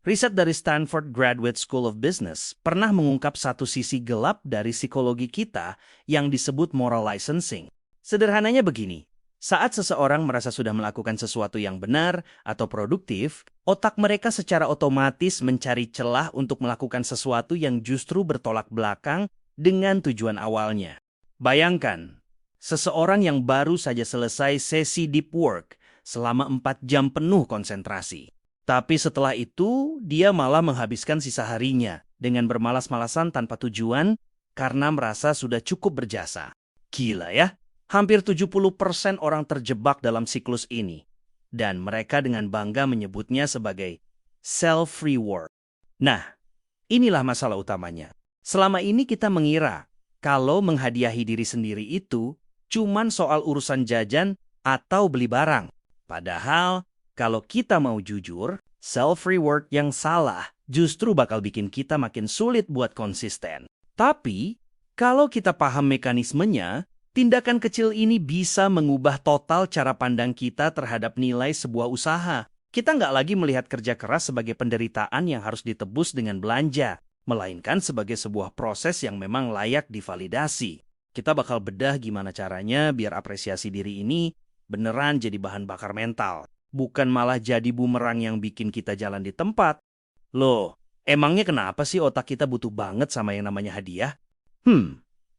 Riset dari Stanford Graduate School of Business pernah mengungkap satu sisi gelap dari psikologi kita yang disebut moral licensing. Sederhananya begini, saat seseorang merasa sudah melakukan sesuatu yang benar atau produktif, otak mereka secara otomatis mencari celah untuk melakukan sesuatu yang justru bertolak belakang dengan tujuan awalnya. Bayangkan, seseorang yang baru saja selesai sesi deep work selama 4 jam penuh konsentrasi. Tapi setelah itu, dia malah menghabiskan sisa harinya dengan bermalas-malasan tanpa tujuan karena merasa sudah cukup berjasa. Gila ya, hampir 70% orang terjebak dalam siklus ini. Dan mereka dengan bangga menyebutnya sebagai self-reward. Nah, inilah masalah utamanya. Selama ini kita mengira kalau menghadiahi diri sendiri itu cuman soal urusan jajan atau beli barang. Padahal, kalau kita mau jujur, self-reward yang salah justru bakal bikin kita makin sulit buat konsisten. Tapi, kalau kita paham mekanismenya, tindakan kecil ini bisa mengubah total cara pandang kita terhadap nilai sebuah usaha. Kita nggak lagi melihat kerja keras sebagai penderitaan yang harus ditebus dengan belanja, melainkan sebagai sebuah proses yang memang layak divalidasi. Kita bakal bedah gimana caranya biar apresiasi diri ini beneran jadi bahan bakar mental. Bukan malah jadi bumerang yang bikin kita jalan di tempat. Loh, emangnya kenapa sih otak kita butuh banget sama yang namanya hadiah?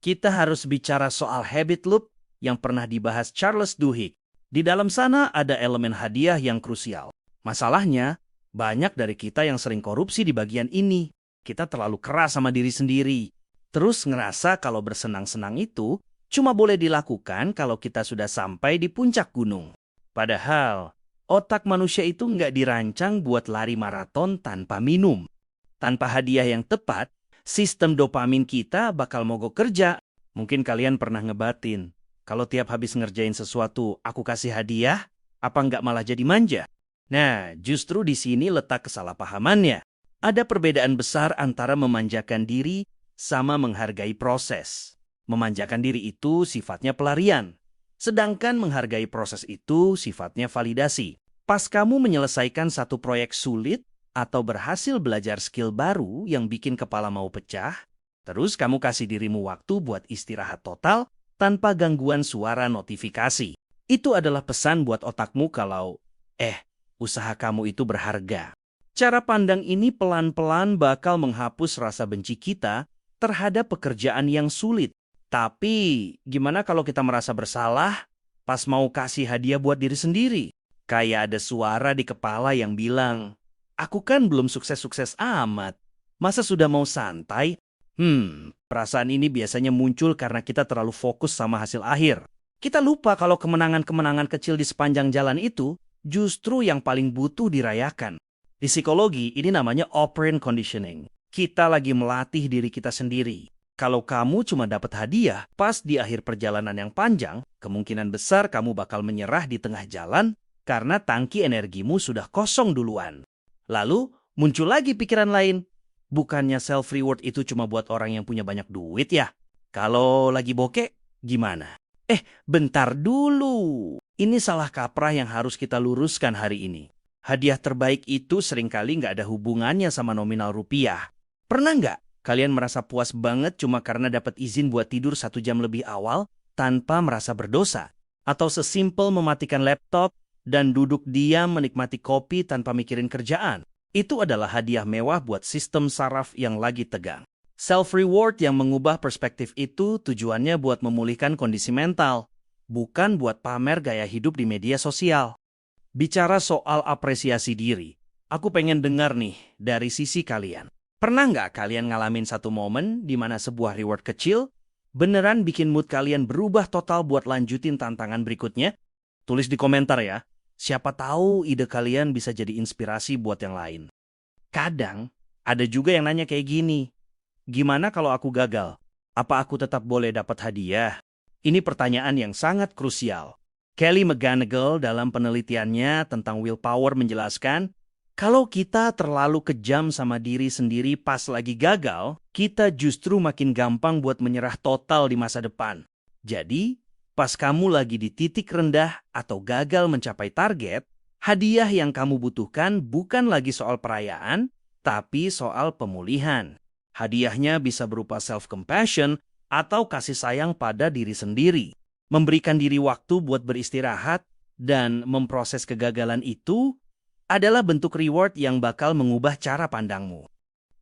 Kita harus bicara soal habit loop yang pernah dibahas Charles Duhigg. Di dalam sana ada elemen hadiah yang krusial. Masalahnya, banyak dari kita yang sering korupsi di bagian ini. Kita terlalu keras sama diri sendiri. Terus ngerasa kalau bersenang-senang itu cuma boleh dilakukan kalau kita sudah sampai di puncak gunung. Padahal, otak manusia itu nggak dirancang buat lari maraton tanpa minum. Tanpa hadiah yang tepat, sistem dopamin kita bakal mogok kerja. Mungkin kalian pernah ngebatin, kalau tiap habis ngerjain sesuatu aku kasih hadiah, apa nggak malah jadi manja? Nah, justru di sini letak kesalahpahamannya. Ada perbedaan besar antara memanjakan diri sama menghargai proses. Memanjakan diri itu sifatnya pelarian. Sedangkan menghargai proses itu sifatnya validasi. Pas kamu menyelesaikan satu proyek sulit atau berhasil belajar skill baru yang bikin kepala mau pecah, terus kamu kasih dirimu waktu buat istirahat total tanpa gangguan suara notifikasi. Itu adalah pesan buat otakmu kalau, usaha kamu itu berharga. Cara pandang ini pelan-pelan bakal menghapus rasa benci kita terhadap pekerjaan yang sulit. Tapi, gimana kalau kita merasa bersalah pas mau kasih hadiah buat diri sendiri? Kayak ada suara di kepala yang bilang, aku kan belum sukses-sukses amat. Masa sudah mau santai? Perasaan ini biasanya muncul karena kita terlalu fokus sama hasil akhir. Kita lupa kalau kemenangan-kemenangan kecil di sepanjang jalan itu justru yang paling butuh dirayakan. Di psikologi, ini namanya operant conditioning. Kita lagi melatih diri kita sendiri. Kalau kamu cuma dapat hadiah pas di akhir perjalanan yang panjang, kemungkinan besar kamu bakal menyerah di tengah jalan karena tangki energimu sudah kosong duluan. Lalu muncul lagi pikiran lain. Bukannya self-reward itu cuma buat orang yang punya banyak duit ya? Kalau lagi bokeh, gimana? Bentar dulu. Ini salah kaprah yang harus kita luruskan hari ini. Hadiah terbaik itu seringkali nggak ada hubungannya sama nominal rupiah. Pernah nggak kalian merasa puas banget cuma karena dapat izin buat tidur 1 jam lebih awal tanpa merasa berdosa? Atau sesimpel mematikan laptop dan duduk diam menikmati kopi tanpa mikirin kerjaan? Itu adalah hadiah mewah buat sistem saraf yang lagi tegang. Self-reward yang mengubah perspektif itu tujuannya buat memulihkan kondisi mental, bukan buat pamer gaya hidup di media sosial. Bicara soal apresiasi diri, aku pengen dengar nih dari sisi kalian. Pernah nggak kalian ngalamin satu momen di mana sebuah reward kecil beneran bikin mood kalian berubah total buat lanjutin tantangan berikutnya? Tulis di komentar ya. Siapa tahu ide kalian bisa jadi inspirasi buat yang lain. Kadang ada juga yang nanya kayak gini. Gimana kalau aku gagal? Apa aku tetap boleh dapat hadiah? Ini pertanyaan yang sangat krusial. Kelly McGonigal dalam penelitiannya tentang willpower menjelaskan, kalau kita terlalu kejam sama diri sendiri pas lagi gagal, kita justru makin gampang buat menyerah total di masa depan. Jadi, pas kamu lagi di titik rendah atau gagal mencapai target, hadiah yang kamu butuhkan bukan lagi soal perayaan, tapi soal pemulihan. Hadiahnya bisa berupa self-compassion atau kasih sayang pada diri sendiri. Memberikan diri waktu buat beristirahat dan memproses kegagalan itu adalah bentuk reward yang bakal mengubah cara pandangmu.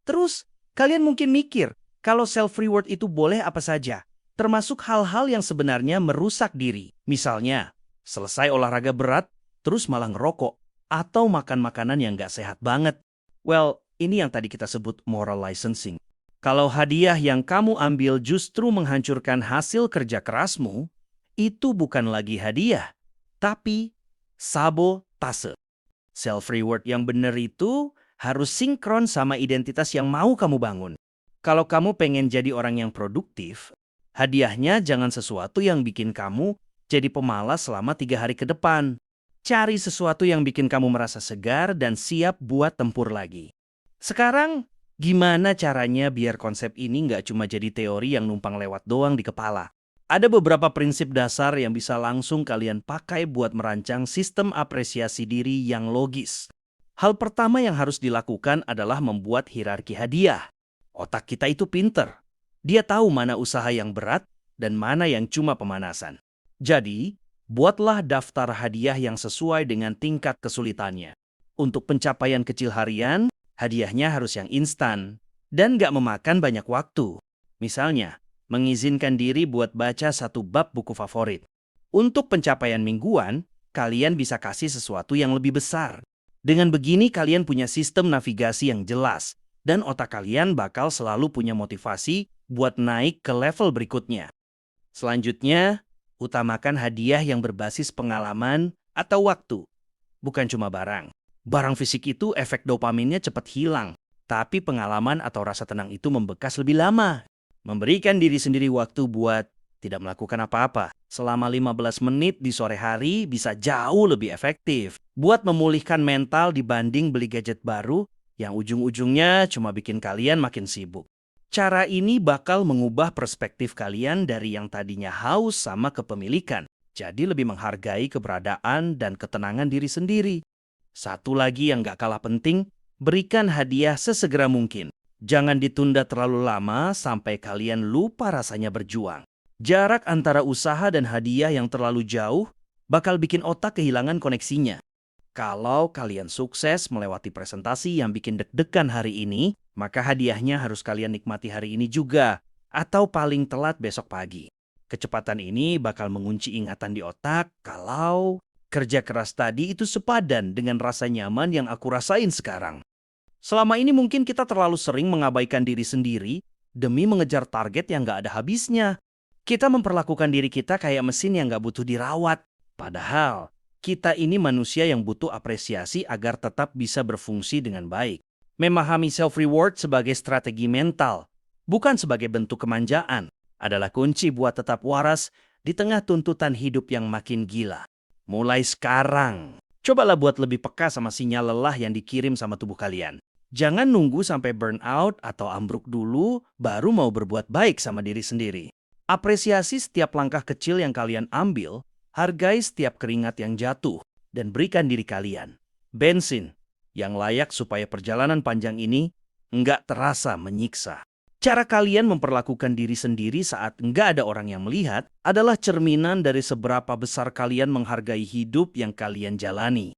Terus, kalian mungkin mikir, kalau self-reward itu boleh apa saja, termasuk hal-hal yang sebenarnya merusak diri. Misalnya, selesai olahraga berat, terus malah ngerokok, atau makan makanan yang nggak sehat banget. Well, ini yang tadi kita sebut moral licensing. Kalau hadiah yang kamu ambil justru menghancurkan hasil kerja kerasmu, itu bukan lagi hadiah, tapi sabotase. Self-reward yang benar itu harus sinkron sama identitas yang mau kamu bangun. Kalau kamu pengen jadi orang yang produktif, hadiahnya jangan sesuatu yang bikin kamu jadi pemalas selama 3 hari ke depan. Cari sesuatu yang bikin kamu merasa segar dan siap buat tempur lagi. Sekarang, gimana caranya biar konsep ini nggak cuma jadi teori yang numpang lewat doang di kepala? Ada beberapa prinsip dasar yang bisa langsung kalian pakai buat merancang sistem apresiasi diri yang logis. Hal pertama yang harus dilakukan adalah membuat hierarki hadiah. Otak kita itu pinter. Dia tahu mana usaha yang berat dan mana yang cuma pemanasan. Jadi, buatlah daftar hadiah yang sesuai dengan tingkat kesulitannya. Untuk pencapaian kecil harian, hadiahnya harus yang instan dan nggak memakan banyak waktu. Misalnya, mengizinkan diri buat baca 1 bab buku favorit. Untuk pencapaian mingguan, kalian bisa kasih sesuatu yang lebih besar. Dengan begini kalian punya sistem navigasi yang jelas, dan otak kalian bakal selalu punya motivasi buat naik ke level berikutnya. Selanjutnya, utamakan hadiah yang berbasis pengalaman atau waktu, bukan cuma barang. Barang fisik itu efek dopaminnya cepat hilang, tapi pengalaman atau rasa tenang itu membekas lebih lama. Memberikan diri sendiri waktu buat tidak melakukan apa-apa selama 15 menit di sore hari bisa jauh lebih efektif buat memulihkan mental dibanding beli gadget baru yang ujung-ujungnya cuma bikin kalian makin sibuk. Cara ini bakal mengubah perspektif kalian dari yang tadinya haus sama kepemilikan, jadi lebih menghargai keberadaan dan ketenangan diri sendiri. Satu lagi yang gak kalah penting, berikan hadiah sesegera mungkin. Jangan ditunda terlalu lama sampai kalian lupa rasanya berjuang. Jarak antara usaha dan hadiah yang terlalu jauh bakal bikin otak kehilangan koneksinya. Kalau kalian sukses melewati presentasi yang bikin deg-degan hari ini, maka hadiahnya harus kalian nikmati hari ini juga, atau paling telat besok pagi. Kecepatan ini bakal mengunci ingatan di otak kalau kerja keras tadi itu sepadan dengan rasa nyaman yang aku rasain sekarang. Selama ini mungkin kita terlalu sering mengabaikan diri sendiri demi mengejar target yang gak ada habisnya. Kita memperlakukan diri kita kayak mesin yang gak butuh dirawat. Padahal, kita ini manusia yang butuh apresiasi agar tetap bisa berfungsi dengan baik. Memahami self-reward sebagai strategi mental, bukan sebagai bentuk kemanjaan, adalah kunci buat tetap waras di tengah tuntutan hidup yang makin gila. Mulai sekarang, cobalah buat lebih peka sama sinyal lelah yang dikirim sama tubuh kalian. Jangan nunggu sampai burnout atau ambruk dulu baru mau berbuat baik sama diri sendiri. Apresiasi setiap langkah kecil yang kalian ambil, hargai setiap keringat yang jatuh, dan berikan diri kalian bensin yang layak supaya perjalanan panjang ini nggak terasa menyiksa. Cara kalian memperlakukan diri sendiri saat nggak ada orang yang melihat adalah cerminan dari seberapa besar kalian menghargai hidup yang kalian jalani.